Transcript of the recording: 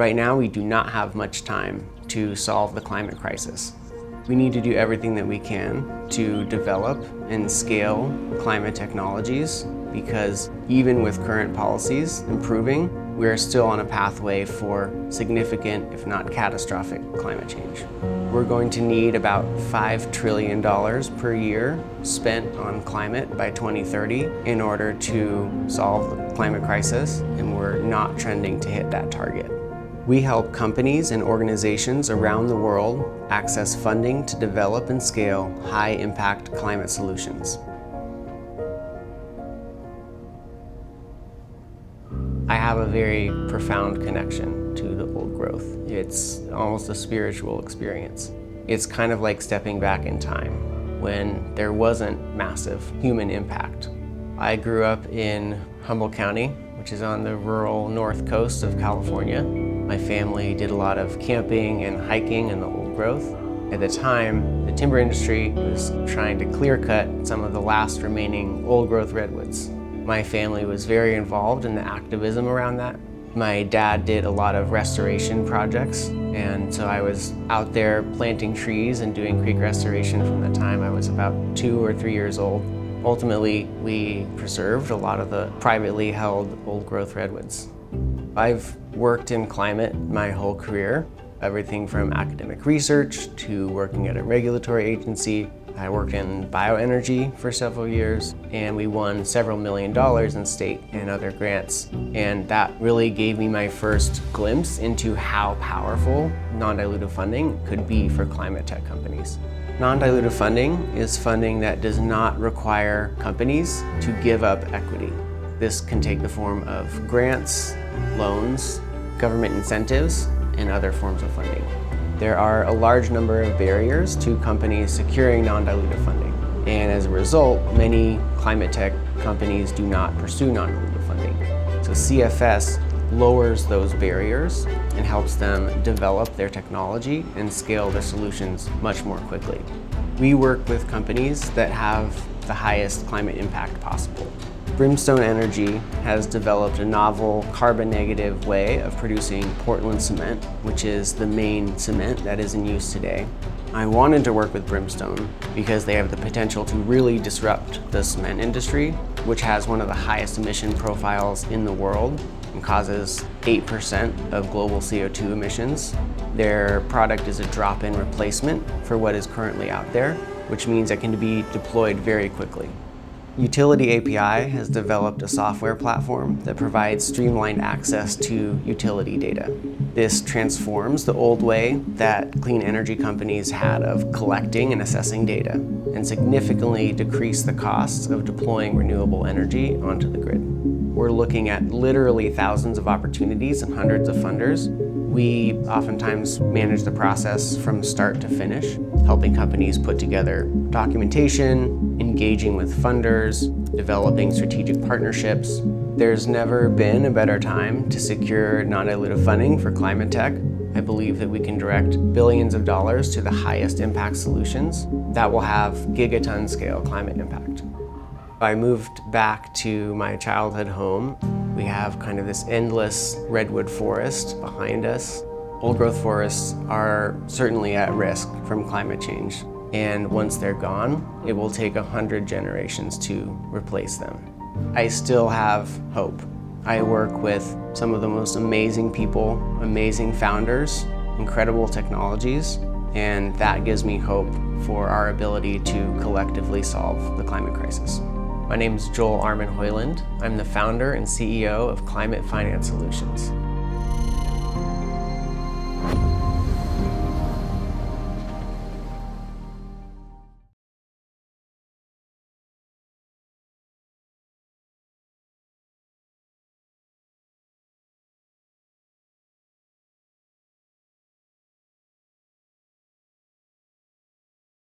Right now, we do not have much time to solve the climate crisis. We need to do everything that we can to develop and scale climate technologies, because even with current policies improving, we are still on a pathway for significant, if not catastrophic, climate change. We're going to need about $5 trillion per year spent on climate by 2030 in order to solve the climate crisis, and we're not trending to hit that target. We help companies and organizations around the world access funding to develop and scale high-impact climate solutions. I have a very profound connection to the old growth. It's almost a spiritual experience. It's kind of like stepping back in time when there wasn't massive human impact. I grew up in Humboldt County, which is on the rural north coast of California. My family did a lot of camping and hiking in the old growth. At the time, the timber industry was trying to clear cut some of the last remaining old growth redwoods. My family was very involved in the activism around that. My dad did a lot of restoration projects, and so I was out there planting trees and doing creek restoration from the time I was about 2 or 3 years old. Ultimately, we preserved a lot of the privately held old growth redwoods. I've worked in climate my whole career, everything from academic research to working at a regulatory agency. I worked in bioenergy for several years, and we won several $1 million in state and other grants. And that really gave me my first glimpse into how powerful non-dilutive funding could be for climate tech companies. Non-dilutive funding is funding that does not require companies to give up equity. This can take the form of grants, loans, government incentives, and other forms of funding. There are a large number of barriers to companies securing non-dilutive funding, and as a result, many climate tech companies do not pursue non-dilutive funding. So CFS lowers those barriers and helps them develop their technology and scale their solutions much more quickly. We work with companies that have the highest climate impact possible. Brimstone Energy has developed a novel carbon-negative way of producing Portland cement, which is the main cement that is in use today. I wanted to work with Brimstone because they have the potential to really disrupt the cement industry, which has one of the highest emission profiles in the world and causes 8% of global CO2 emissions. Their product is a drop-in replacement for what is currently out there, which means it can be deployed very quickly. Utility API has developed a software platform that provides streamlined access to utility data. This transforms the old way that clean energy companies had of collecting and assessing data, and significantly decrease the costs of deploying renewable energy onto the grid. We're looking at literally thousands of opportunities and hundreds of funders. We oftentimes manage the process from start to finish, helping companies put together documentation, engaging with funders, developing strategic partnerships. There's never been a better time to secure non-dilutive funding for climate tech. I believe that we can direct billions of dollars to the highest impact solutions that will have gigaton scale climate impact. I moved back to my childhood home. We have kind of this endless redwood forest behind us. Old growth forests are certainly at risk from climate change, and once they're gone, it will take 100 generations to replace them. I still have hope. I work with some of the most amazing people, amazing founders, incredible technologies, and that gives me hope for our ability to collectively solve the climate crisis. My name is Armin-Hoiland. I'm the founder and CEO of Climate Finance Solutions.